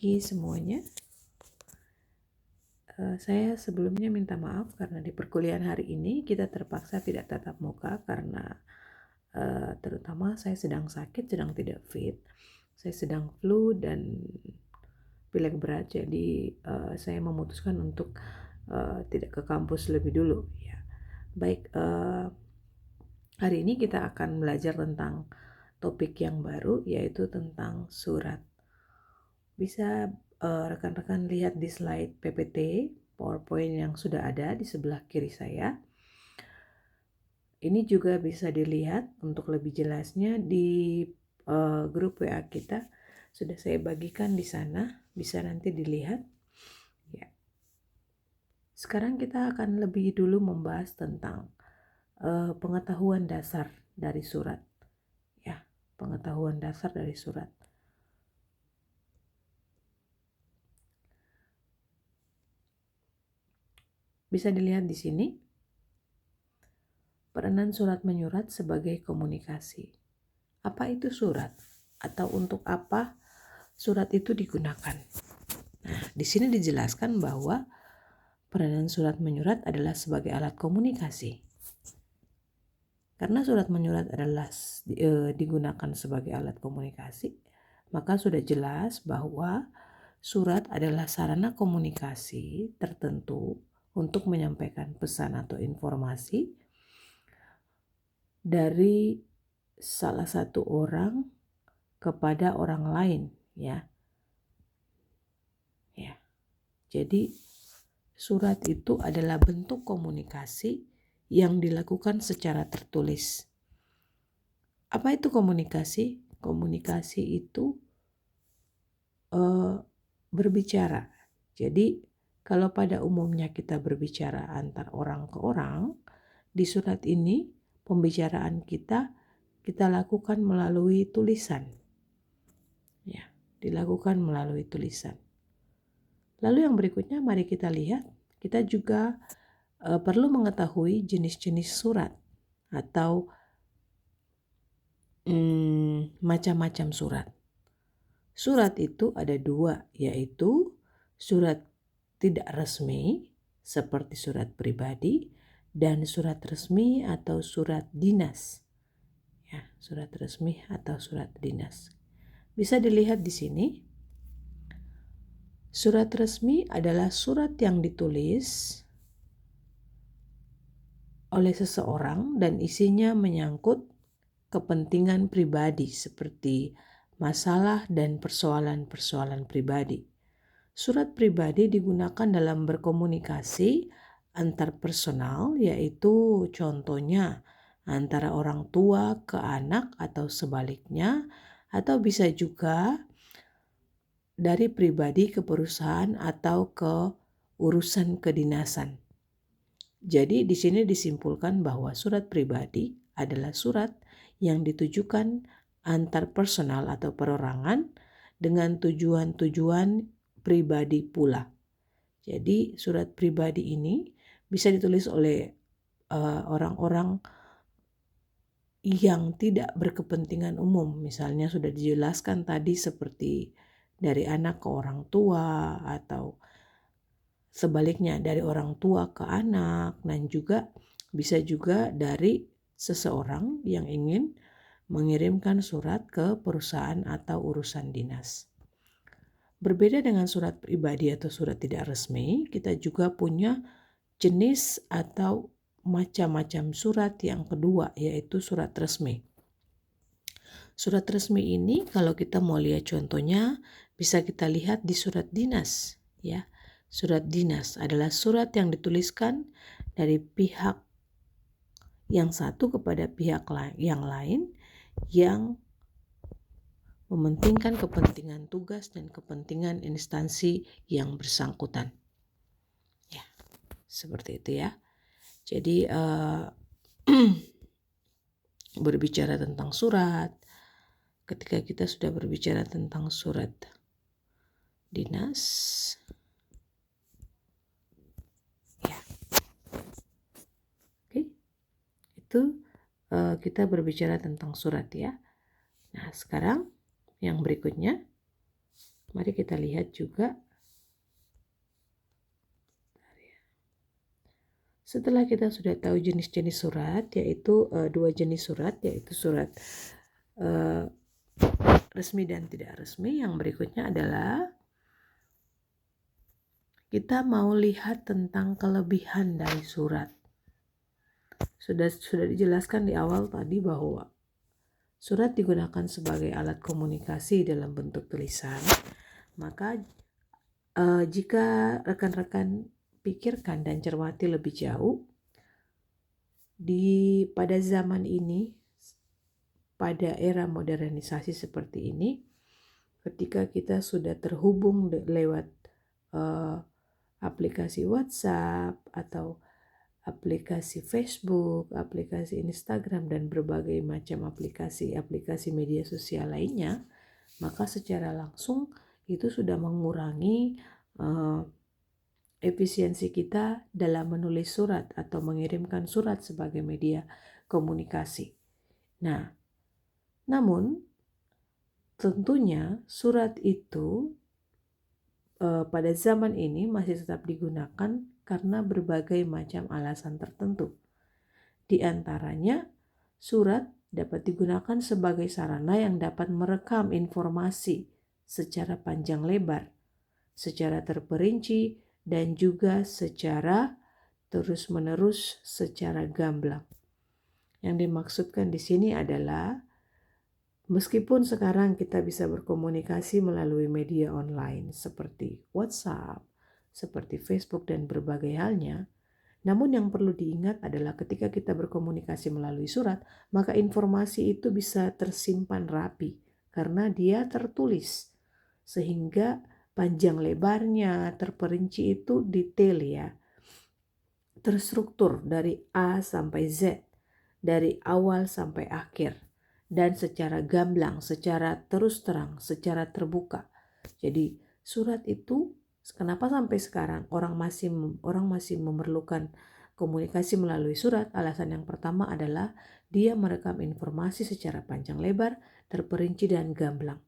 pagi semuanya. Saya sebelumnya minta maaf karena di perkuliahan hari ini kita terpaksa tidak tatap muka karena terutama saya sedang sakit, sedang tidak fit. Saya sedang flu dan pilek berat, jadi saya memutuskan untuk tidak ke kampus lebih dulu. Ya. Baik, hari ini kita akan belajar tentang topik yang baru, yaitu tentang surat. Bisa rekan-rekan lihat di slide PPT, PowerPoint yang sudah ada di sebelah kiri saya. Ini juga bisa dilihat untuk lebih jelasnya di grup WA kita. Sudah saya bagikan di sana, bisa nanti dilihat. Ya. Sekarang kita akan lebih dulu membahas tentang pengetahuan dasar dari surat. Ya, pengetahuan dasar dari surat. Bisa dilihat di sini. Peranan surat menyurat sebagai komunikasi. Apa itu surat? Atau untuk apa surat itu digunakan? Nah, di sini dijelaskan bahwa peranan surat menyurat adalah sebagai alat komunikasi. Karena surat menyurat adalah digunakan sebagai alat komunikasi, maka sudah jelas bahwa surat adalah sarana komunikasi tertentu untuk menyampaikan pesan atau informasi dari salah satu orang kepada orang lain, ya. Ya. Jadi surat itu adalah bentuk komunikasi yang dilakukan secara tertulis. Apa itu komunikasi? Komunikasi itu berbicara. Jadi kalau pada umumnya kita berbicara antar orang ke orang, di surat ini pembicaraan kita lakukan melalui tulisan. Ya, dilakukan melalui tulisan. Lalu yang berikutnya mari kita lihat, kita juga perlu mengetahui jenis-jenis surat atau macam-macam surat. Surat itu ada dua, yaitu surat tidak resmi seperti surat pribadi dan surat resmi atau surat dinas. Ya, surat resmi atau surat dinas. Bisa dilihat di sini. Surat resmi adalah surat yang ditulis oleh seseorang dan isinya menyangkut kepentingan pribadi seperti masalah dan persoalan-persoalan pribadi. Surat pribadi digunakan dalam berkomunikasi antar personal, yaitu contohnya antara orang tua ke anak atau sebaliknya, atau bisa juga dari pribadi ke perusahaan atau ke urusan kedinasan. Jadi di sini disimpulkan bahwa surat pribadi adalah surat yang ditujukan antar personal atau perorangan dengan tujuan-tujuan pribadi pula. Jadi surat pribadi ini bisa ditulis oleh orang-orang yang tidak berkepentingan umum. Misalnya sudah dijelaskan tadi seperti dari anak ke orang tua atau sebaliknya dari orang tua ke anak, dan juga bisa juga dari seseorang yang ingin mengirimkan surat ke perusahaan atau urusan dinas. Berbeda dengan surat pribadi atau surat tidak resmi, kita juga punya jenis atau macam-macam surat yang kedua, yaitu surat resmi. Surat resmi ini kalau kita mau lihat contohnya bisa kita lihat di surat dinas, ya. Surat dinas adalah surat yang dituliskan dari pihak yang satu kepada pihak yang lain yang mementingkan kepentingan tugas dan kepentingan instansi yang bersangkutan. Ya, seperti itu ya. Jadi berbicara tentang surat, ketika kita sudah berbicara tentang surat dinas, ya, oke, itu kita berbicara tentang surat ya. Nah sekarang yang berikutnya, Mari kita lihat juga. Setelah kita sudah tahu jenis-jenis surat, yaitu dua jenis surat, yaitu surat resmi dan tidak resmi. Yang berikutnya adalah kita mau lihat tentang kelebihan dari surat. Sudah dijelaskan di awal tadi bahwa surat digunakan sebagai alat komunikasi dalam bentuk tulisan. Maka jika rekan-rekan pikirkan dan cermati lebih jauh, pada zaman ini, pada era modernisasi seperti ini, ketika kita sudah terhubung lewat aplikasi WhatsApp atau aplikasi Facebook, aplikasi Instagram, dan berbagai macam aplikasi media sosial lainnya, maka secara langsung itu sudah mengurangi efisiensi kita dalam menulis surat atau mengirimkan surat sebagai media komunikasi. Nah, namun tentunya surat itu pada zaman ini masih tetap digunakan karena berbagai macam alasan tertentu. Di antaranya, surat dapat digunakan sebagai sarana yang dapat merekam informasi secara panjang lebar, secara terperinci, dan juga secara terus-menerus secara gamblang. Yang dimaksudkan di sini adalah meskipun sekarang kita bisa berkomunikasi melalui media online seperti WhatsApp, seperti Facebook dan berbagai halnya, namun yang perlu diingat adalah ketika kita berkomunikasi melalui surat, maka informasi itu bisa tersimpan rapi karena dia tertulis. Sehingga panjang lebarnya, terperinci itu detail ya. Terstruktur dari A sampai Z, dari awal sampai akhir. Dan secara gamblang, secara terus terang, secara terbuka. Jadi surat itu kenapa sampai sekarang orang masih memerlukan komunikasi melalui surat? Alasan yang pertama adalah dia merekam informasi secara panjang lebar, terperinci dan gamblang.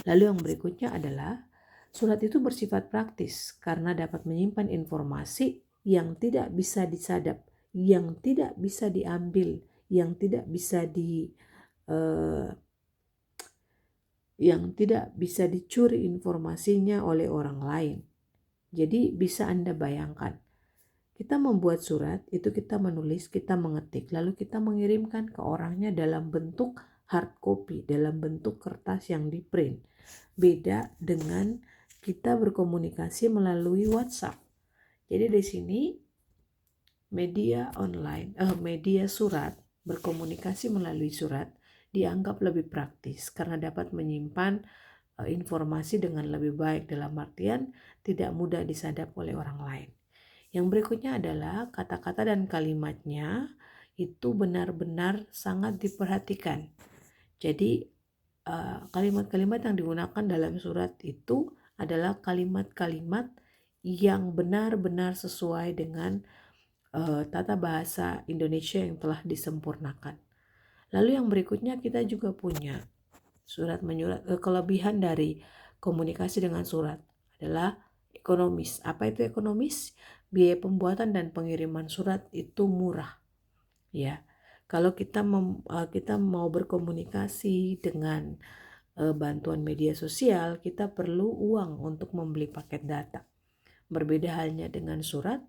Lalu yang berikutnya adalah surat itu bersifat praktis karena dapat menyimpan informasi yang tidak bisa disadap, yang tidak bisa diambil, yang tidak bisa dicuri informasinya oleh orang lain. Jadi bisa Anda bayangkan, kita membuat surat itu kita menulis, kita mengetik, lalu kita mengirimkan ke orangnya dalam bentuk hard copy, dalam bentuk kertas yang di print. Beda dengan kita berkomunikasi melalui WhatsApp. Jadi di sini media online, media surat, berkomunikasi melalui surat dianggap lebih praktis karena dapat menyimpan informasi dengan lebih baik, dalam artian tidak mudah disadap oleh orang lain. Yang berikutnya adalah kata-kata dan kalimatnya itu benar-benar sangat diperhatikan. Jadi kalimat-kalimat yang digunakan dalam surat itu adalah kalimat-kalimat yang benar-benar sesuai dengan tata bahasa Indonesia yang telah disempurnakan. Lalu yang berikutnya kita juga punya surat menyurat. Kelebihan dari komunikasi dengan surat adalah ekonomis. Apa itu ekonomis? Biaya pembuatan dan pengiriman surat itu murah. Ya, kalau kita mau berkomunikasi dengan bantuan media sosial, kita perlu uang untuk membeli paket data. Berbeda halnya dengan surat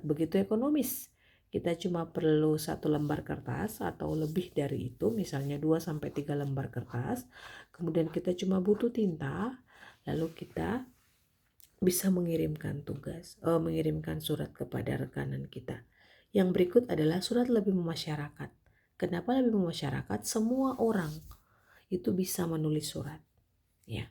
begitu ekonomis. Kita cuma perlu 1 lembar kertas atau lebih dari itu, misalnya 2-3 lembar kertas. Kemudian kita cuma butuh tinta, lalu kita bisa mengirimkan mengirimkan surat kepada rekanan kita. Yang berikut adalah surat lebih memasyarakat. Kenapa lebih memasyarakat? Semua orang itu bisa menulis surat. Ya.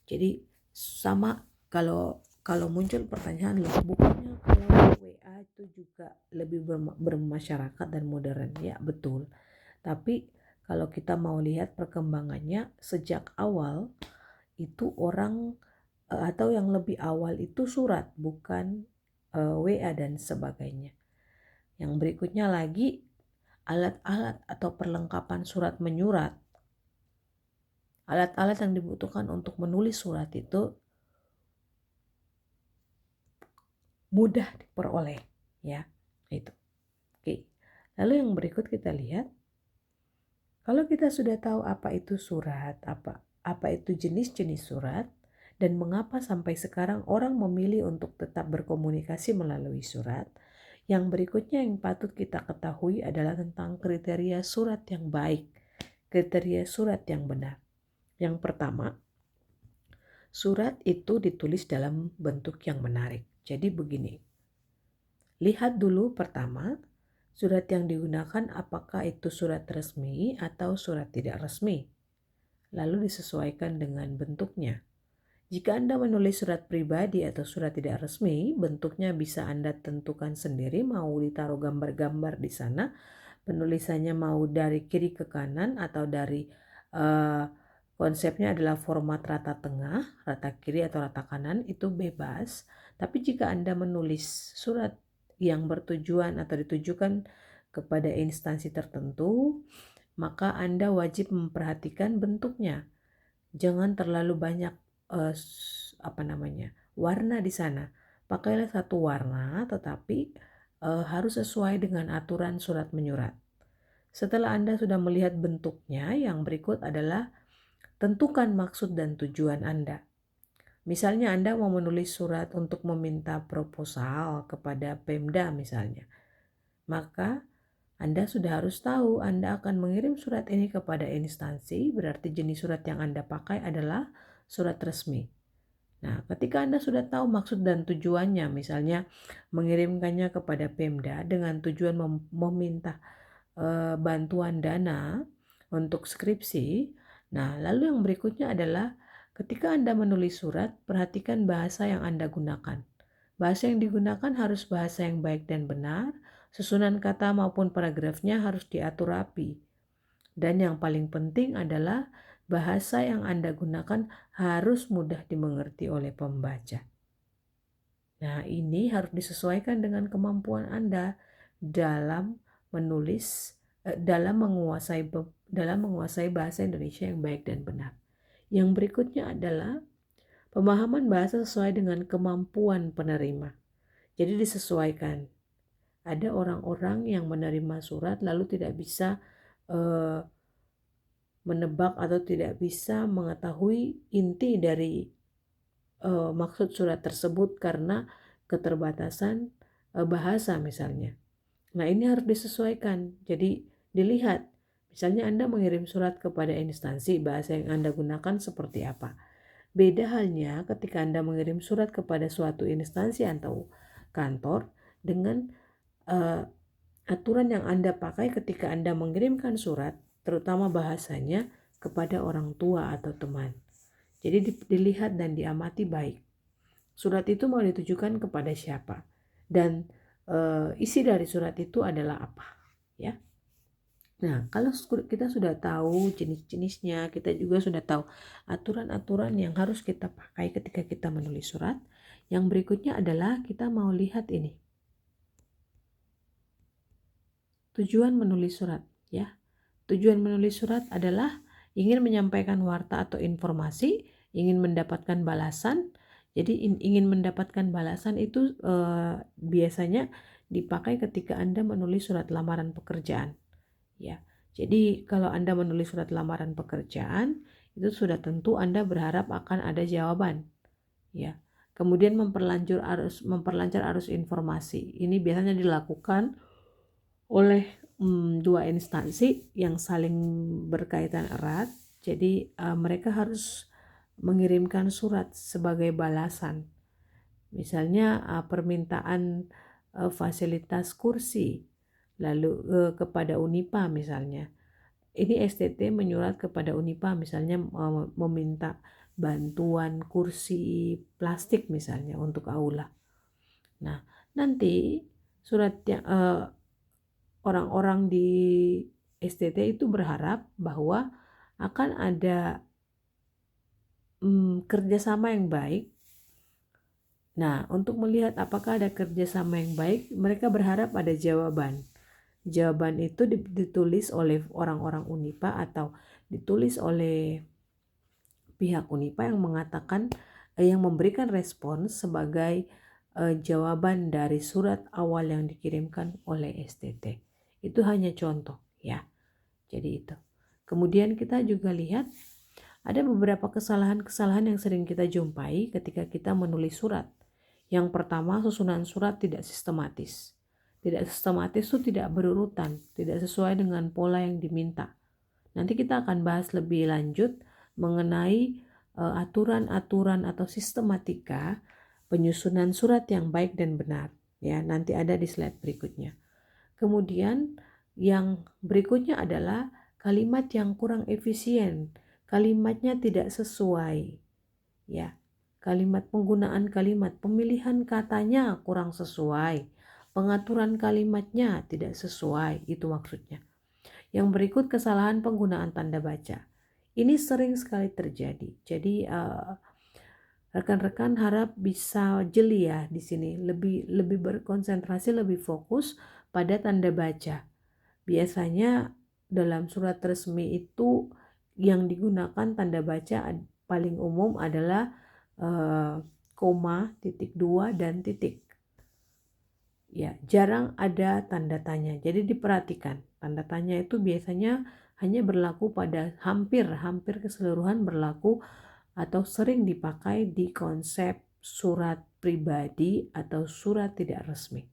Jadi sama kalau muncul pertanyaan loh, bukannya kalau WA itu juga lebih bermasyarakat dan modern? Ya betul. Tapi kalau kita mau lihat perkembangannya sejak awal itu orang atau yang lebih awal itu surat, bukan WA dan sebagainya. Yang berikutnya lagi alat-alat atau perlengkapan surat menyurat. Alat-alat yang dibutuhkan untuk menulis surat itu mudah diperoleh, ya. Itu. Oke. Lalu yang berikut kita lihat, kalau kita sudah tahu apa itu surat, apa itu jenis-jenis surat, dan mengapa sampai sekarang orang memilih untuk tetap berkomunikasi melalui surat, yang berikutnya yang patut kita ketahui adalah tentang kriteria surat yang baik, kriteria surat yang benar. Yang pertama, surat itu ditulis dalam bentuk yang menarik. Jadi begini, lihat dulu pertama, surat yang digunakan apakah itu surat resmi atau surat tidak resmi. Lalu disesuaikan dengan bentuknya. Jika Anda menulis surat pribadi atau surat tidak resmi, bentuknya bisa Anda tentukan sendiri, mau ditaruh gambar-gambar di sana, penulisannya mau dari kiri ke kanan atau dari konsepnya adalah format rata tengah, rata kiri atau rata kanan, itu bebas. Tapi jika Anda menulis surat yang bertujuan atau ditujukan kepada instansi tertentu, maka Anda wajib memperhatikan bentuknya. Jangan terlalu banyak warna di sana. Pakailah satu warna, tetapi harus sesuai dengan aturan surat menyurat. Setelah Anda sudah melihat bentuknya, yang berikut adalah tentukan maksud dan tujuan Anda. Misalnya Anda mau menulis surat untuk meminta proposal kepada Pemda misalnya. Maka Anda sudah harus tahu Anda akan mengirim surat ini kepada instansi, berarti jenis surat yang Anda pakai adalah surat resmi. Nah, ketika Anda sudah tahu maksud dan tujuannya, misalnya mengirimkannya kepada Pemda dengan tujuan meminta bantuan dana untuk skripsi. Nah, lalu yang berikutnya adalah ketika Anda menulis surat, perhatikan bahasa yang Anda gunakan. Bahasa yang digunakan harus bahasa yang baik dan benar, susunan kata maupun paragrafnya harus diatur rapi. Dan yang paling penting adalah bahasa yang Anda gunakan harus mudah dimengerti oleh pembaca. Nah, ini harus disesuaikan dengan kemampuan Anda dalam menulis, dalam menguasai bahasa Indonesia yang baik dan benar. Yang berikutnya adalah pemahaman bahasa sesuai dengan kemampuan penerima. Jadi disesuaikan. Ada orang-orang yang menerima surat lalu tidak bisa menebak atau tidak bisa mengetahui inti dari maksud surat tersebut karena keterbatasan bahasa misalnya. Nah, ini harus disesuaikan. Jadi dilihat, misalnya Anda mengirim surat kepada instansi, bahasa yang Anda gunakan seperti apa. Beda halnya ketika Anda mengirim surat kepada suatu instansi atau kantor dengan aturan yang Anda pakai ketika Anda mengirimkan surat, terutama bahasanya kepada orang tua atau teman. Jadi dilihat dan diamati baik. Surat itu mau ditujukan kepada siapa dan isi dari surat itu adalah apa, ya. Nah, kalau kita sudah tahu jenis-jenisnya, kita juga sudah tahu aturan-aturan yang harus kita pakai ketika kita menulis surat. Yang berikutnya adalah kita mau lihat ini. Tujuan menulis surat, ya. Tujuan menulis surat adalah ingin menyampaikan warta atau informasi, ingin mendapatkan balasan. Jadi ingin mendapatkan balasan itu biasanya dipakai ketika Anda menulis surat lamaran pekerjaan. Ya, jadi kalau Anda menulis surat lamaran pekerjaan, itu sudah tentu Anda berharap akan ada jawaban. Ya, kemudian memperlancar arus informasi. Ini biasanya dilakukan oleh dua instansi yang saling berkaitan erat. Jadi mereka harus mengirimkan surat sebagai balasan. Misalnya permintaan fasilitas kursi lalu kepada Unipa misalnya. Ini STT menyurat kepada Unipa misalnya meminta bantuan kursi plastik misalnya untuk aula. Nah, nanti surat yang orang-orang di STT itu berharap bahwa akan ada kerjasama yang baik. Nah, untuk melihat apakah ada kerjasama yang baik, mereka berharap ada jawaban. Jawaban itu ditulis oleh orang-orang Unipa atau ditulis oleh pihak Unipa yang mengatakan, yang memberikan respons sebagai jawaban dari surat awal yang dikirimkan oleh STT. Itu hanya contoh ya. Jadi itu. Kemudian kita juga lihat ada beberapa kesalahan-kesalahan yang sering kita jumpai ketika kita menulis surat. Yang pertama, susunan surat tidak sistematis. Tidak sistematis itu tidak berurutan, tidak sesuai dengan pola yang diminta. Nanti kita akan bahas lebih lanjut mengenai aturan-aturan atau sistematika penyusunan surat yang baik dan benar. Ya, nanti ada di slide berikutnya. Kemudian yang berikutnya adalah kalimat yang kurang efisien. Kalimatnya tidak sesuai. Ya, penggunaan kalimat, pemilihan katanya kurang sesuai. Pengaturan kalimatnya tidak sesuai, itu maksudnya. Yang berikut kesalahan penggunaan tanda baca. Ini sering sekali terjadi. Jadi rekan-rekan harap bisa jeli ya di sini, lebih berkonsentrasi, lebih fokus pada tanda baca. Biasanya dalam surat resmi itu yang digunakan tanda baca paling umum adalah koma, titik dua, dan titik. Ya, jarang ada tanda tanya. Jadi diperhatikan, tanda tanya itu biasanya hanya berlaku pada hampir keseluruhan berlaku atau sering dipakai di konsep surat pribadi atau surat tidak resmi.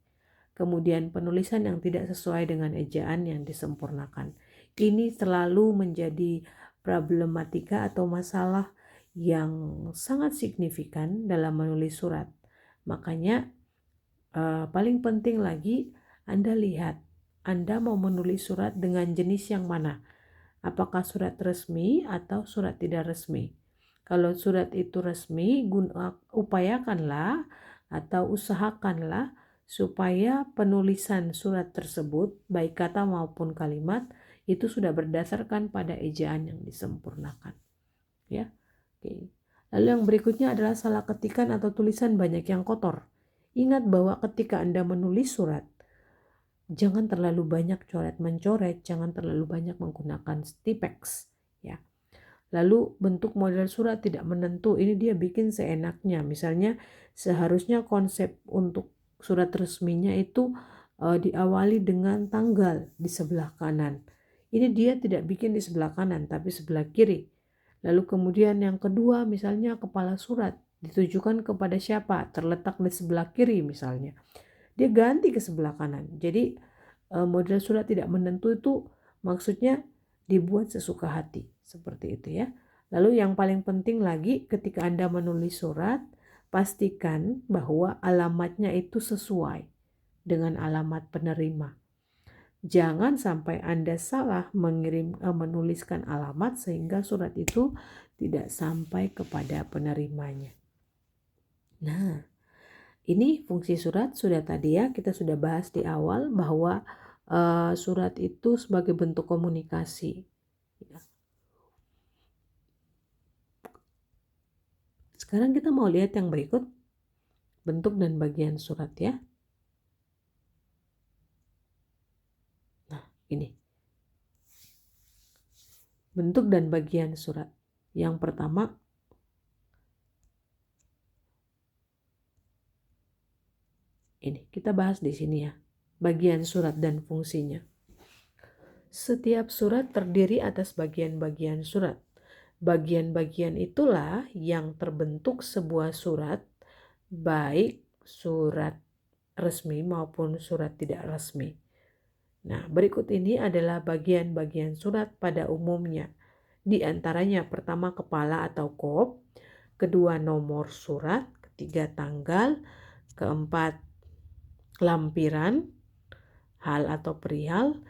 Kemudian penulisan yang tidak sesuai dengan ejaan yang disempurnakan. Ini selalu menjadi problematika atau masalah yang sangat signifikan dalam menulis surat. Makanya paling penting lagi Anda lihat, Anda mau menulis surat dengan jenis yang mana? Apakah surat resmi atau surat tidak resmi? Kalau surat itu resmi, upayakanlah atau usahakanlah supaya penulisan surat tersebut, baik kata maupun kalimat, itu sudah berdasarkan pada ejaan yang disempurnakan. Ya, oke. Lalu yang berikutnya adalah salah ketikan atau tulisan banyak yang kotor. Ingat bahwa ketika Anda menulis surat, jangan terlalu banyak coret-mencoret, jangan terlalu banyak menggunakan stipex. Ya. Lalu bentuk model surat tidak menentu, ini dia bikin seenaknya. Misalnya seharusnya konsep untuk surat resminya itu diawali dengan tanggal di sebelah kanan. Ini dia tidak bikin di sebelah kanan tapi sebelah kiri. Lalu kemudian yang kedua misalnya kepala surat ditujukan kepada siapa, terletak di sebelah kiri misalnya. Dia ganti ke sebelah kanan. Jadi model surat tidak menentu itu maksudnya dibuat sesuka hati. Seperti itu ya. Lalu yang paling penting lagi ketika Anda menulis surat, pastikan bahwa alamatnya itu sesuai dengan alamat penerima. Jangan sampai Anda salah menuliskan alamat sehingga surat itu tidak sampai kepada penerimanya. Nah, ini fungsi surat sudah tadi ya, kita sudah bahas di awal bahwa surat itu sebagai bentuk komunikasi. Ya. Sekarang kita mau lihat yang berikut, bentuk dan bagian surat ya. Nah, ini. Bentuk dan bagian surat. Yang pertama, ini kita bahas di sini ya, bagian surat dan fungsinya. Setiap surat terdiri atas bagian-bagian surat. Bagian-bagian itulah yang terbentuk sebuah surat, baik surat resmi maupun surat tidak resmi. Nah, berikut ini adalah bagian-bagian surat pada umumnya. Di antaranya pertama kepala atau kop, kedua nomor surat, ketiga tanggal, keempat lampiran, hal atau perihal,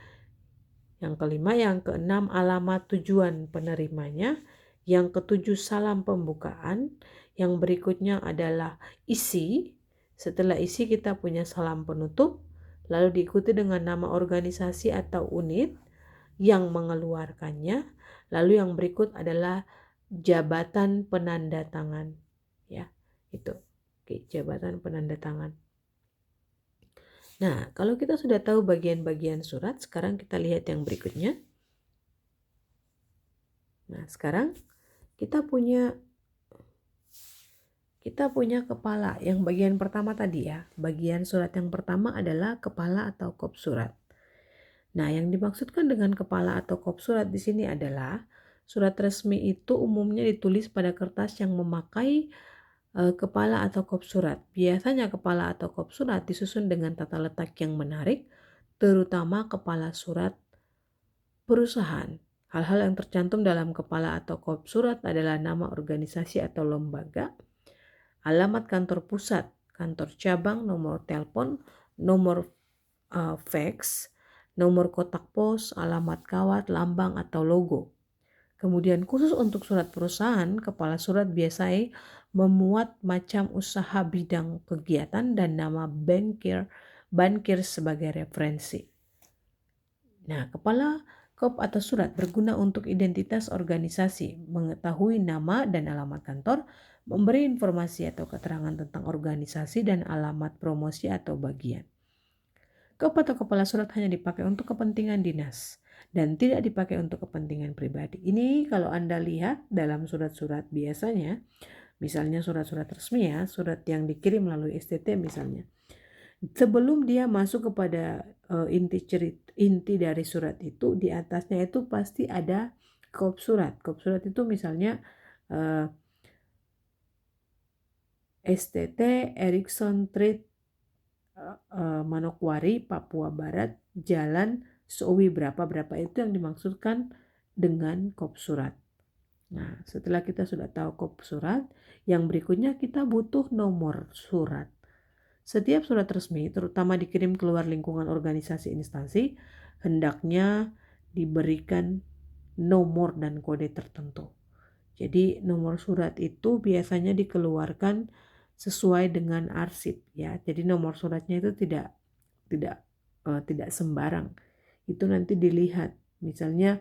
yang kelima, yang keenam alamat tujuan penerimanya, yang ketujuh salam pembukaan, yang berikutnya adalah isi. Setelah isi kita punya salam penutup, lalu diikuti dengan nama organisasi atau unit yang mengeluarkannya, lalu yang berikut adalah jabatan penanda tangan. Ya, itu. Oke, jabatan penanda tangan. Nah, kalau kita sudah tahu bagian-bagian surat, sekarang kita lihat yang berikutnya. Nah, sekarang kita punya kita punya kepala. Yang bagian pertama tadi ya, bagian surat yang pertama adalah kepala atau kop surat. Nah, yang dimaksudkan dengan kepala atau kop surat di sini adalah surat resmi itu umumnya ditulis pada kertas yang memakai kepala atau kop surat. Biasanya kepala atau kop surat disusun dengan tata letak yang menarik, terutama kepala surat perusahaan. Hal-hal yang tercantum dalam kepala atau kop surat adalah nama organisasi atau lembaga, alamat kantor pusat, kantor cabang, nomor telepon, nomor fax, nomor kotak pos, alamat kawat, lambang atau logo. Kemudian khusus untuk surat perusahaan, kepala surat biasanya memuat macam usaha bidang kegiatan dan nama bankir sebagai referensi. Nah, kepala kop atau surat berguna untuk identitas organisasi, mengetahui nama dan alamat kantor, memberi informasi atau keterangan tentang organisasi dan alamat promosi atau bagian. Kop atau kepala surat hanya dipakai untuk kepentingan dinas dan tidak dipakai untuk kepentingan pribadi. Ini kalau Anda lihat dalam surat-surat biasanya, misalnya surat-surat resmi ya, surat yang dikirim melalui STT misalnya. Sebelum dia masuk kepada inti dari surat itu, di atasnya itu pasti ada kop surat. Kop surat itu misalnya STT Erickson Trade Manokwari, Papua Barat, Jalan Sowi berapa itu yang dimaksudkan dengan kop surat. Nah, setelah kita sudah tahu kop surat, yang berikutnya kita butuh nomor surat. Setiap surat resmi, terutama dikirim keluar lingkungan organisasi instansi, hendaknya diberikan nomor dan kode tertentu. Jadi nomor surat itu biasanya dikeluarkan sesuai dengan arsip ya. Jadi nomor suratnya itu tidak sembarang. Itu nanti dilihat. Misalnya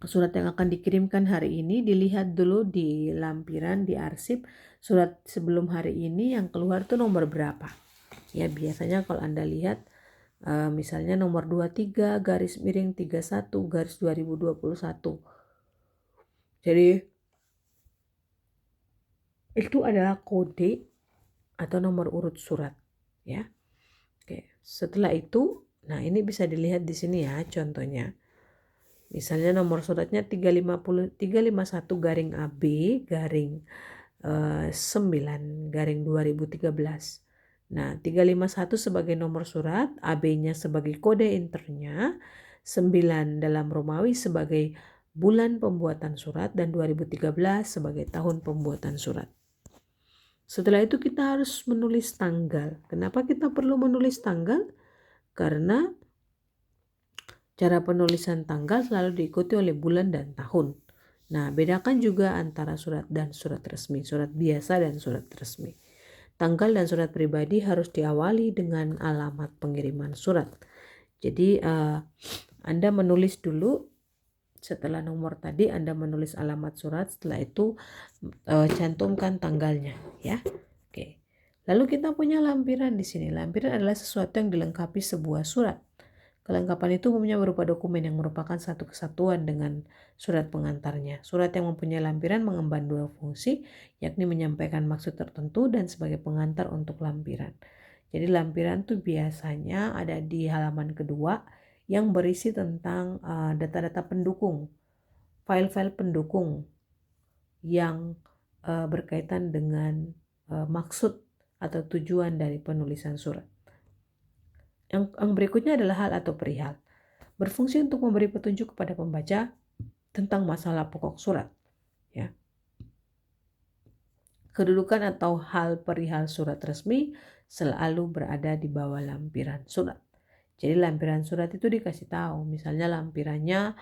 surat yang akan dikirimkan hari ini dilihat dulu di lampiran, di arsip, surat sebelum hari ini yang keluar itu nomor berapa. Ya biasanya kalau Anda lihat misalnya nomor 23 garis miring 31 garis 2021. Jadi itu adalah kode atau nomor urut surat ya. Oke, setelah itu nah ini bisa dilihat di sini ya contohnya. Misalnya nomor suratnya 351 garing AB garing 9 garing 2013. Nah 351 sebagai nomor surat, AB-nya sebagai kode internya, 9 dalam Romawi sebagai bulan pembuatan surat, dan 2013 sebagai tahun pembuatan surat. Setelah itu kita harus menulis tanggal. Kenapa kita perlu menulis tanggal? Karena cara penulisan tanggal selalu diikuti oleh bulan dan tahun. Nah, bedakan juga antara surat dan surat resmi, surat biasa dan surat resmi. Tanggal dan surat pribadi harus diawali dengan alamat pengiriman surat. Jadi Anda menulis dulu, setelah nomor tadi Anda menulis alamat surat, setelah itu cantumkan tanggalnya ya. Oke. Lalu kita punya lampiran di sini. Lampiran adalah sesuatu yang dilengkapi sebuah surat. Kelengkapan itu umumnya berupa dokumen yang merupakan satu kesatuan dengan surat pengantarnya. Surat yang mempunyai lampiran mengemban dua fungsi, yakni menyampaikan maksud tertentu dan sebagai pengantar untuk lampiran. Jadi lampiran itu biasanya ada di halaman kedua yang berisi tentang data-data pendukung, file-file pendukung yang berkaitan dengan maksud atau tujuan dari penulisan surat. Yang berikutnya adalah hal atau perihal. Berfungsi untuk memberi petunjuk kepada pembaca tentang masalah pokok surat. Ya. Kedudukan atau hal perihal surat resmi selalu berada di bawah lampiran surat. Jadi lampiran surat itu dikasih tahu. Misalnya lampirannya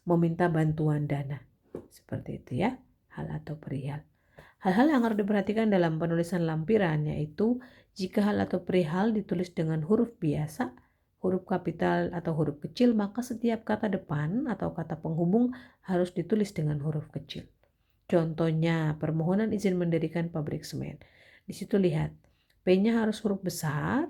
meminta bantuan dana. Seperti itu ya, hal atau perihal. Hal-hal yang harus diperhatikan dalam penulisan lampiran yaitu jika hal atau perihal ditulis dengan huruf biasa, huruf kapital atau huruf kecil, maka setiap kata depan atau kata penghubung harus ditulis dengan huruf kecil. Contohnya, permohonan izin mendirikan pabrik semen. Di situ lihat, P-nya harus huruf besar,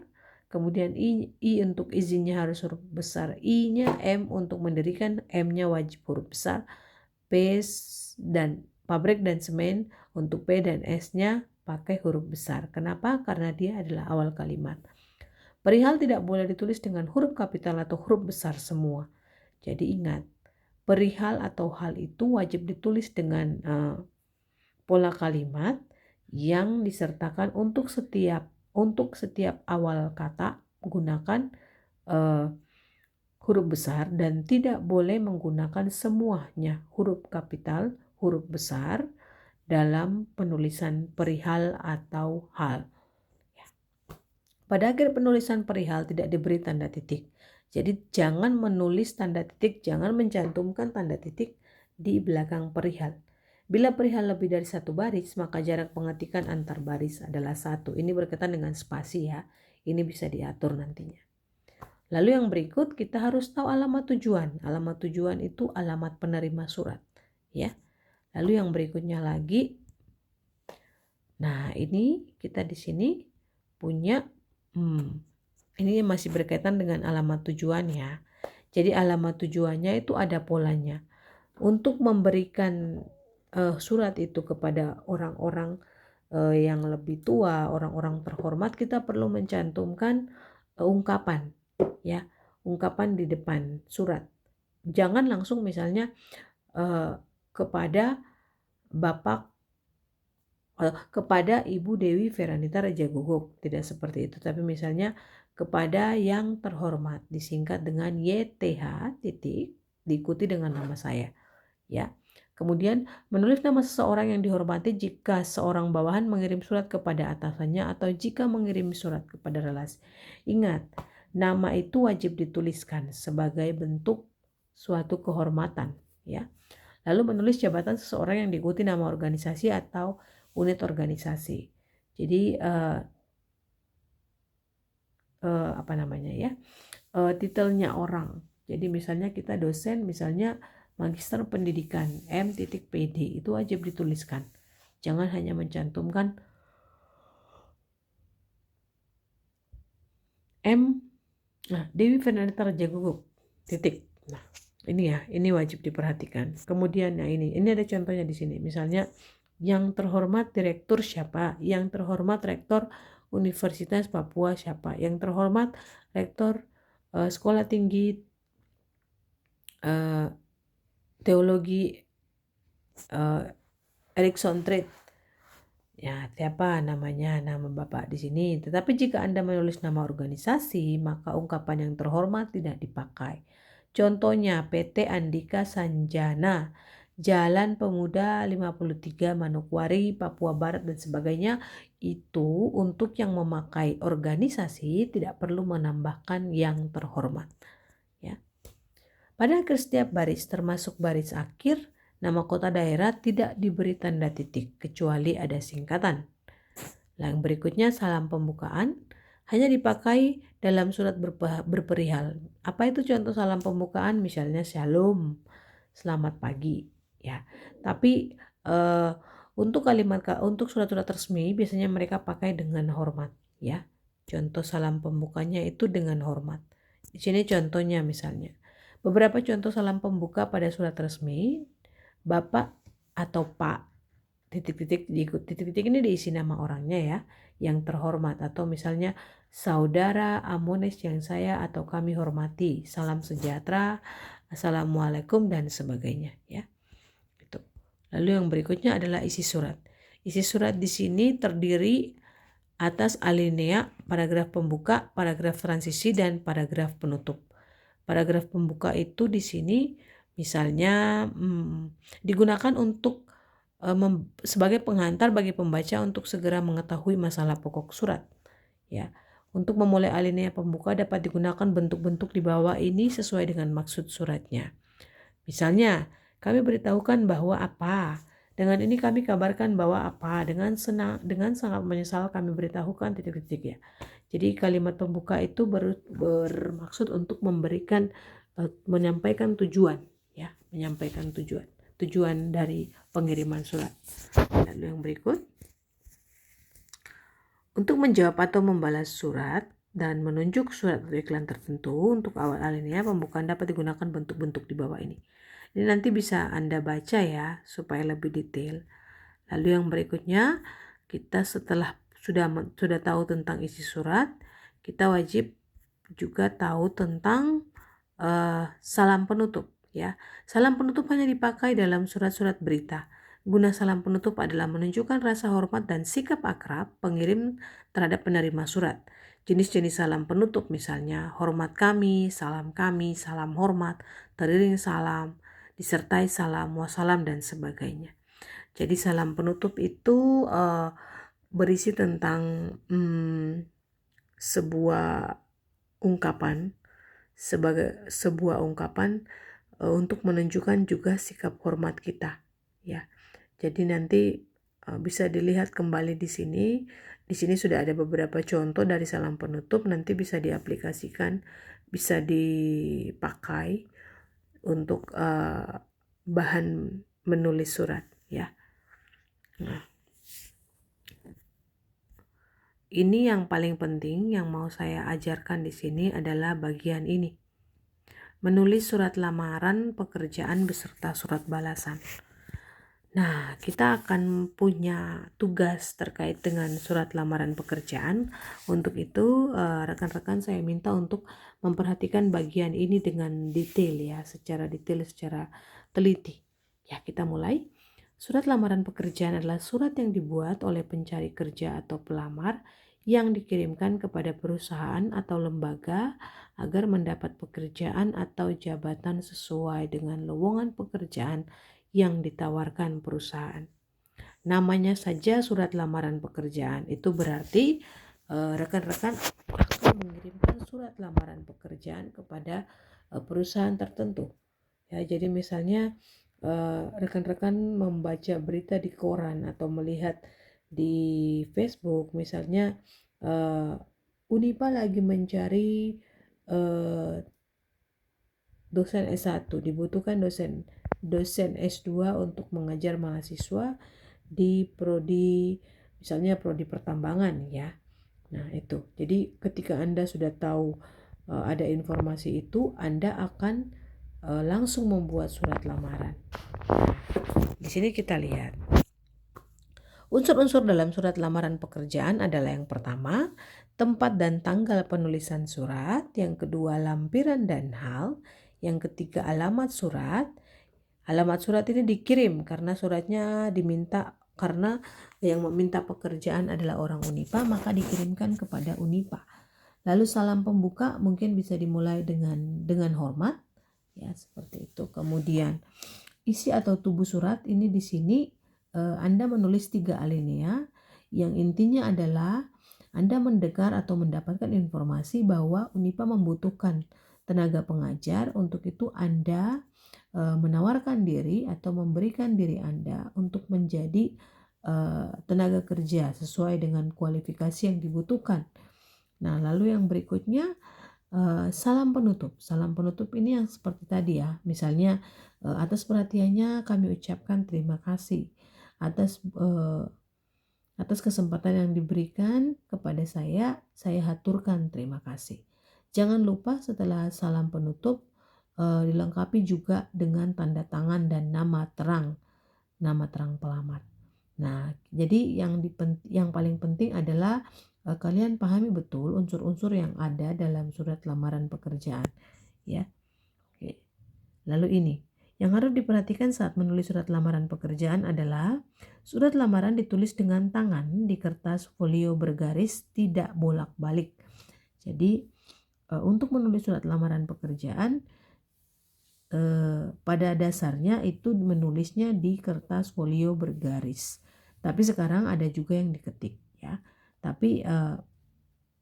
kemudian I untuk izinnya harus huruf besar, I-nya, M untuk mendirikan, M-nya wajib huruf besar, P dan pabrik dan semen Untuk P dan S-nya pakai huruf besar. Kenapa? Karena dia adalah awal kalimat. Perihal tidak boleh ditulis dengan huruf kapital atau huruf besar semua. Jadi ingat, perihal atau hal itu wajib ditulis dengan pola kalimat yang disertakan untuk setiap awal kata gunakan huruf besar dan tidak boleh menggunakan semuanya huruf kapital, huruf besar dalam penulisan perihal atau hal. Pada akhir penulisan perihal tidak diberi tanda titik. Jadi jangan menulis tanda titik, jangan mencantumkan tanda titik di belakang perihal. Bila perihal lebih dari satu baris, maka jarak pengetikan antar baris adalah 1. Ini berkaitan dengan spasi ya. Ini bisa diatur nantinya. Lalu yang berikut kita harus tahu alamat tujuan. Alamat tujuan itu alamat penerima surat, ya. Lalu yang berikutnya lagi, nah ini kita di sini punya, ini masih berkaitan dengan alamat tujuan ya. Jadi alamat tujuannya itu ada polanya. Untuk memberikan surat itu kepada orang-orang yang lebih tua, orang-orang terhormat, kita perlu mencantumkan ungkapan, ya, ungkapan di depan surat. Jangan langsung misalnya kepada Bapak, kepada Ibu Dewi Feranita Raja Guguk, tidak seperti itu, tapi misalnya kepada yang terhormat, disingkat dengan YTH titik, diikuti dengan nama saya, ya. Kemudian menulis nama seseorang yang dihormati jika seorang bawahan mengirim surat kepada atasannya atau jika mengirim surat kepada relasi. Ingat, nama itu wajib dituliskan sebagai bentuk suatu kehormatan, ya. Lalu menulis jabatan seseorang yang diikuti nama organisasi atau unit organisasi. Jadi apa namanya ya? Titelnya orang. Jadi misalnya kita dosen, misalnya Magister Pendidikan M.PD, itu wajib dituliskan. Jangan hanya mencantumkan Dewi Feranita Raja Guguk titik. Nah, ini ya, ini wajib diperhatikan. Kemudian ini ada contohnya di sini. Misalnya yang terhormat direktur siapa? Yang terhormat rektor Universitas Papua siapa? Yang terhormat rektor Sekolah Tinggi Teologi Erikson Trade. Ya, siapa namanya, nama Bapak di sini. Tetapi jika Anda menulis nama organisasi, maka ungkapan yang terhormat tidak dipakai. Contohnya PT Andika Sanjana, Jalan Pemuda 53 Manokwari, Papua Barat dan sebagainya. Itu untuk yang memakai organisasi tidak perlu menambahkan yang terhormat, ya. Pada akhir setiap baris termasuk baris akhir, nama kota daerah tidak diberi tanda titik kecuali ada singkatan. Yang berikutnya salam pembukaan hanya dipakai dalam surat berperihal. Apa itu contoh salam pembukaan? Misalnya shalom, selamat pagi, ya. Tapi untuk surat-surat resmi biasanya mereka pakai dengan hormat, ya. Contoh salam pembukanya itu dengan hormat. Di sini contohnya misalnya. Beberapa contoh salam pembuka pada surat resmi, Bapak atau Pak, titik-titik ini diisi nama orangnya ya, yang terhormat, atau misalnya saudara Amones yang saya atau kami hormati, salam sejahtera, assalamualaikum dan sebagainya, ya. Itu. Lalu yang berikutnya adalah isi surat. Isi surat di sini terdiri atas alinea, paragraf pembuka, paragraf transisi dan paragraf penutup. Paragraf pembuka itu di sini misalnya digunakan untuk sebagai pengantar bagi pembaca untuk segera mengetahui masalah pokok surat, ya. Untuk memulai alinea pembuka dapat digunakan bentuk-bentuk di bawah ini sesuai dengan maksud suratnya. Misalnya, kami beritahukan bahwa apa. Dengan ini kami kabarkan bahwa apa. Dengan sangat menyesal kami beritahukan titik-titik, ya. Jadi kalimat pembuka itu bermaksud untuk menyampaikan tujuan, ya, menyampaikan tujuan dari pengiriman surat. Lalu yang berikut, untuk menjawab atau membalas surat dan menunjuk surat atau iklan tertentu, untuk awal alinea pembukaan dapat digunakan bentuk-bentuk di bawah ini. Ini nanti bisa Anda baca ya supaya lebih detail. Lalu yang berikutnya, kita setelah sudah tahu tentang isi surat, kita wajib juga tahu tentang salam penutup ya. Salam penutup hanya dipakai dalam surat-surat berita. Guna salam penutup adalah menunjukkan rasa hormat dan sikap akrab pengirim terhadap penerima surat. Jenis-jenis salam penutup misalnya hormat kami, salam hormat, teriring salam, disertai salam, wassalam dan sebagainya. Jadi salam penutup itu berisi tentang sebuah ungkapan sebagai sebuah ungkapan untuk menunjukkan juga sikap hormat kita ya. Jadi nanti bisa dilihat kembali di sini. Di sini sudah ada beberapa contoh dari salam penutup, nanti bisa diaplikasikan, bisa dipakai untuk bahan menulis surat ya. Nah, ini yang paling penting yang mau saya ajarkan di sini adalah bagian ini. Menulis surat lamaran pekerjaan beserta surat balasan. Nah, kita akan punya tugas terkait dengan surat lamaran pekerjaan. Untuk itu, rekan-rekan saya minta untuk memperhatikan bagian ini dengan detail ya, secara detail, secara teliti. Ya, kita mulai. Surat lamaran pekerjaan adalah surat yang dibuat oleh pencari kerja atau pelamar yang dikirimkan kepada perusahaan atau lembaga agar mendapat pekerjaan atau jabatan sesuai dengan lowongan pekerjaan yang ditawarkan perusahaan. Namanya saja surat lamaran pekerjaan, itu berarti rekan-rekan akan mengirimkan surat lamaran pekerjaan kepada perusahaan tertentu. Ya, jadi misalnya rekan-rekan membaca berita di koran atau melihat di Facebook, misalnya Unipa lagi mencari dosen S1, dibutuhkan dosen S2 untuk mengajar mahasiswa di prodi, misalnya prodi pertambangan ya. Nah itu, jadi ketika Anda sudah tahu ada informasi itu, Anda akan langsung membuat surat lamaran. Di sini kita lihat unsur-unsur dalam surat lamaran pekerjaan adalah yang pertama, tempat dan tanggal penulisan surat, yang kedua lampiran dan hal, yang ketiga alamat surat. Alamat surat ini dikirim karena suratnya diminta, karena yang meminta pekerjaan adalah orang Unipa, maka dikirimkan kepada Unipa. Lalu salam pembuka mungkin bisa dimulai dengan hormat ya, seperti itu. Kemudian isi atau tubuh surat ini di sini Anda menulis 3 alinea yang intinya adalah Anda mendengar atau mendapatkan informasi bahwa Unipa membutuhkan tenaga pengajar. Untuk itu Anda menawarkan diri atau memberikan diri Anda untuk menjadi tenaga kerja sesuai dengan kualifikasi yang dibutuhkan. Nah, lalu yang berikutnya salam penutup. Salam penutup ini yang seperti tadi ya. Misalnya atas perhatiannya kami ucapkan terima kasih atas kesempatan yang diberikan kepada saya haturkan terima kasih. Jangan lupa setelah salam penutup dilengkapi juga dengan tanda tangan dan nama terang pelamar. Nah, jadi yang paling penting adalah kalian pahami betul unsur-unsur yang ada dalam surat lamaran pekerjaan, ya. Oke. Lalu ini, yang harus diperhatikan saat menulis surat lamaran pekerjaan adalah surat lamaran ditulis dengan tangan di kertas folio bergaris, tidak bolak-balik. Jadi, untuk menulis surat lamaran pekerjaan pada dasarnya itu menulisnya di kertas folio bergaris, tapi sekarang ada juga yang diketik ya. Tapi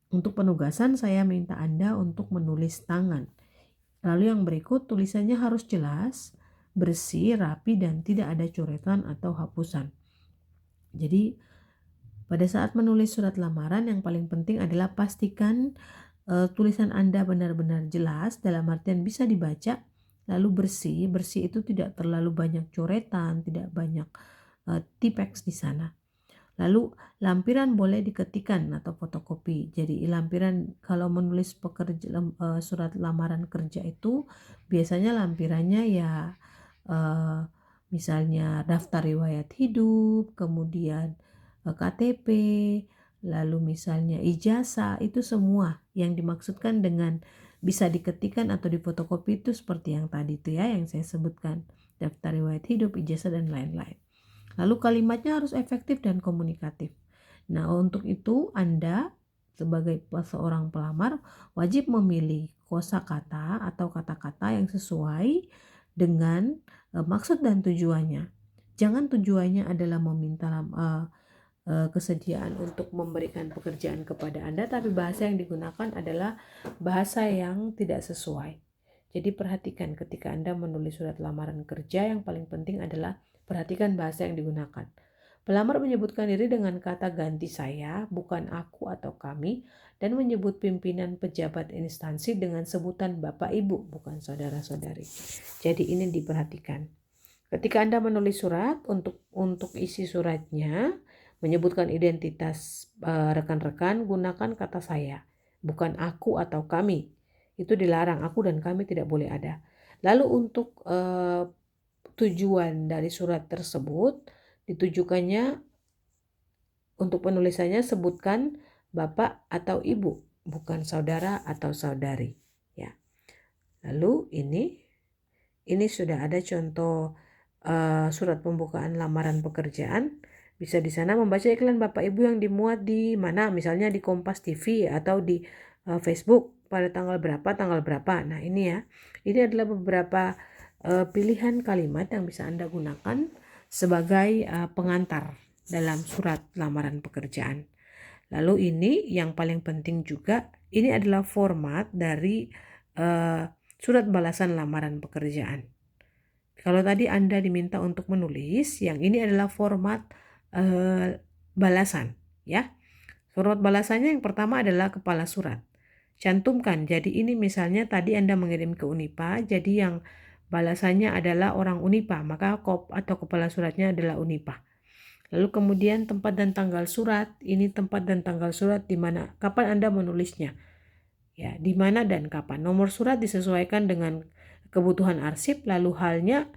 untuk penugasan saya minta Anda untuk menulis tangan. Lalu yang berikut, tulisannya harus jelas, bersih, rapi, dan tidak ada coretan atau hapusan. Jadi pada saat menulis surat lamaran yang paling penting adalah pastikan tulisan Anda benar-benar jelas, dalam artian bisa dibaca, lalu bersih itu tidak terlalu banyak coretan, tidak banyak tipex di sana. Lalu lampiran boleh diketikkan atau fotokopi. Jadi lampiran kalau menulis surat lamaran kerja itu biasanya lampirannya ya misalnya daftar riwayat hidup, kemudian KTP, lalu misalnya ijazah, itu semua yang dimaksudkan dengan bisa diketikkan atau difotokopi itu seperti yang tadi itu ya, yang saya sebutkan, daftar riwayat hidup, ijazah, dan lain-lain. Lalu kalimatnya harus efektif dan komunikatif. Nah, untuk itu Anda sebagai seorang pelamar wajib memilih kosakata atau kata-kata yang sesuai dengan maksud dan tujuannya. Jangan tujuannya adalah meminta kesediaan untuk memberikan pekerjaan kepada Anda, tapi bahasa yang digunakan adalah bahasa yang tidak sesuai. Jadi perhatikan ketika Anda menulis surat lamaran kerja, yang paling penting adalah perhatikan bahasa yang digunakan. Pelamar menyebutkan diri dengan kata ganti saya, bukan aku atau kami, dan menyebut pimpinan pejabat instansi dengan sebutan Bapak Ibu, bukan saudara-saudari. Jadi ini diperhatikan. Ketika Anda menulis surat, untuk isi suratnya menyebutkan identitas rekan-rekan, gunakan kata saya, bukan aku atau kami. Itu dilarang, aku dan kami tidak boleh ada. Lalu untuk tujuan dari surat tersebut, ditujukannya untuk penulisannya sebutkan bapak atau ibu, bukan saudara atau saudari. Ya. Lalu ini sudah ada contoh surat pembukaan lamaran pekerjaan. Bisa di sana membaca iklan Bapak Ibu yang dimuat di mana, misalnya di Kompas TV atau di Facebook pada tanggal berapa. Nah ini ya, ini adalah beberapa pilihan kalimat yang bisa Anda gunakan sebagai pengantar dalam surat lamaran pekerjaan. Lalu ini yang paling penting juga, ini adalah format dari surat balasan lamaran pekerjaan. Kalau tadi Anda diminta untuk menulis, yang ini adalah format balasan, ya. Format balasannya yang pertama adalah kepala surat. Cantumkan, jadi ini misalnya tadi Anda mengirim ke Unipa, jadi yang balasannya adalah orang Unipa, maka atau kepala suratnya adalah Unipa. Lalu kemudian tempat dan tanggal surat, ini tempat dan tanggal surat di mana, kapan Anda menulisnya, ya, di mana dan kapan. Nomor surat disesuaikan dengan kebutuhan arsip, lalu halnya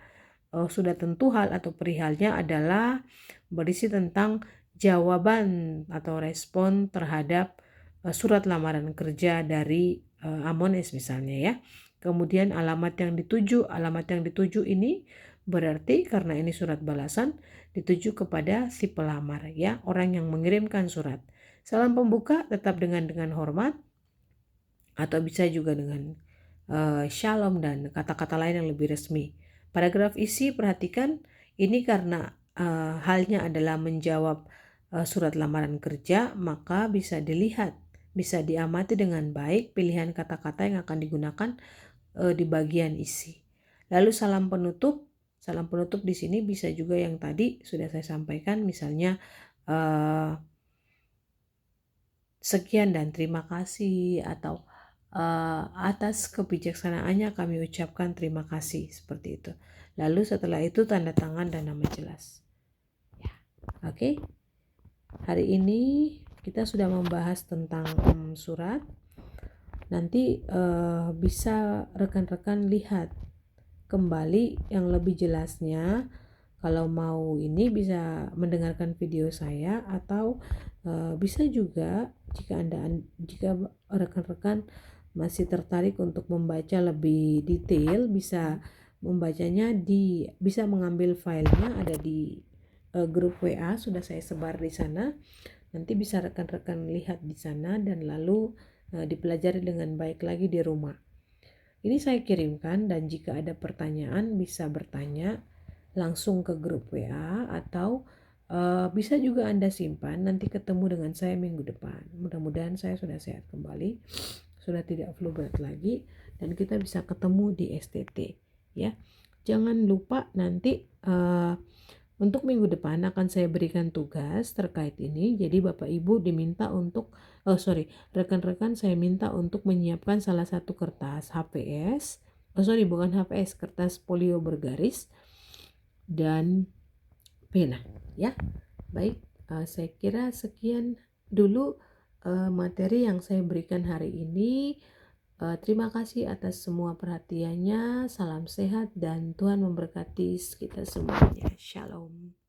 sudah tentu hal atau perihalnya adalah berisi tentang jawaban atau respon terhadap surat lamaran kerja dari Amones misalnya ya. Kemudian alamat yang dituju ini berarti karena ini surat balasan dituju kepada si pelamar ya, orang yang mengirimkan surat. Salam pembuka tetap dengan hormat atau bisa juga dengan shalom dan kata-kata lain yang lebih resmi. Paragraf isi perhatikan, ini karena halnya adalah menjawab surat lamaran kerja, maka bisa dilihat, bisa diamati dengan baik pilihan kata-kata yang akan digunakan di bagian isi. Lalu salam penutup di sini bisa juga yang tadi sudah saya sampaikan, misalnya sekian dan terima kasih, atau atas kebijaksanaannya kami ucapkan terima kasih, seperti itu. Lalu setelah itu tanda tangan dan nama jelas. Ya, oke. Hari ini kita sudah membahas tentang surat. Nanti bisa rekan-rekan lihat kembali yang lebih jelasnya. Kalau mau ini bisa mendengarkan video saya, atau bisa juga jika rekan-rekan masih tertarik untuk membaca lebih detail, bisa membacanya bisa mengambil filenya, ada di grup WA sudah saya sebar di sana. Nanti bisa rekan-rekan lihat di sana dan lalu dipelajari dengan baik lagi di rumah. Ini saya kirimkan, dan jika ada pertanyaan bisa bertanya langsung ke grup WA, atau bisa juga Anda simpan, nanti ketemu dengan saya minggu depan. Mudah-mudahan saya sudah sehat kembali, sudah tidak flu berat lagi, dan kita bisa ketemu di STT ya. Jangan lupa nanti untuk minggu depan akan saya berikan tugas terkait ini. Jadi Bapak Ibu diminta untuk rekan-rekan saya minta untuk menyiapkan salah satu kertas HPS, kertas folio bergaris dan pena ya. Baik, saya kira sekian dulu materi yang saya berikan hari ini. Terima kasih atas semua perhatiannya. Salam sehat dan Tuhan memberkati kita semuanya. Shalom.